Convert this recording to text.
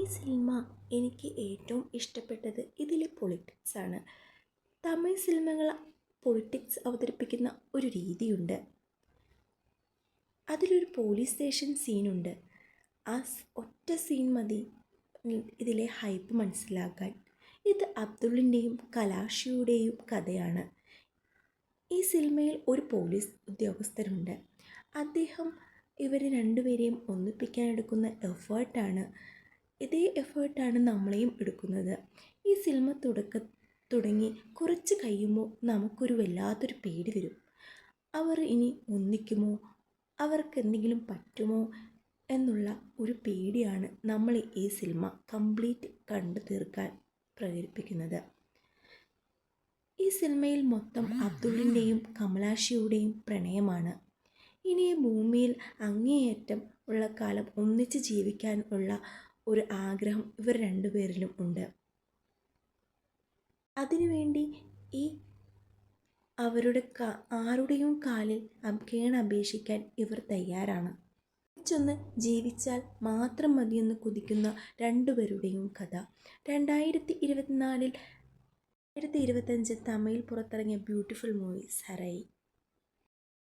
Cinema എനിക്ക് ഏറ്റവും ഇഷ്ടപ്പെട്ടത് ഇതിലെ പൊളിറ്റിക്സാണ്. തമിഴ് സിനിമകൾ പൊളിറ്റിക്സ് അവതരിപ്പിക്കുന്ന ഒരു രീതിയുണ്ട്. അതിലൊരു പോലീസ് സ്റ്റേഷൻ സീനുണ്ട്. ഒറ്റ സീൻ മതി ഇതിലെ ഹൈപ്പ് മനസ്സിലാക്കാൻ. ഇത് അബ്ദുള്ളിൻ്റെയും കലാഷിയുടെയും കഥയാണ്. ഈ സിനിമയിൽ ഒരു പോലീസ് ഉദ്യോഗസ്ഥരുണ്ട്. അദ്ദേഹം ഇവർ രണ്ടുപേരെയും ഒന്നിപ്പിക്കാനെടുക്കുന്ന എഫേർട്ടാണ്. ഇതേ എഫേർട്ടാണ് നമ്മളെയും എടുക്കുന്നത്. ഈ സിനിമ തുടങ്ങി കുറച്ച് കഴിയുമ്പോൾ നമുക്കൊരു വല്ലാത്തൊരു പേടി വരും. അവർ ഇനി ഒന്നിക്കുമോ, അവർക്ക് എന്തെങ്കിലും പറ്റുമോ എന്നുള്ള ഒരു പേടിയാണ് നമ്മൾ ഈ സിനിമ കംപ്ലീറ്റ് കണ്ടു തീർക്കാൻ പ്രേരിപ്പിക്കുന്നത്. ഈ സിനിമയിൽ മൊത്തം അബ്ദുള്ളിൻ്റെയും കമലാഷിയുടെയും പ്രണയമാണ്. ഇനി ഭൂമിയിൽ അങ്ങേയറ്റം ഉള്ള കാലം ഒന്നിച്ച് ജീവിക്കാൻ ഉള്ള ഒരു ആഗ്രഹം ഇവർ രണ്ടുപേരിലും ഉണ്ട്. അതിനുവേണ്ടി ഈ അവരുടെ ആരുടെയും കാലിൽ കേണപേക്ഷിക്കാൻ ഇവർ തയ്യാറാണ്. ഒന്നിച്ചൊന്ന് ജീവിച്ചാൽ മാത്രം മതിയെന്ന് കുതിക്കുന്ന രണ്ടുപേരുടെയും കഥ. 2024 2025 തമിഴിൽ പുറത്തിറങ്ങിയ ബ്യൂട്ടിഫുൾ മൂവി സരൈ.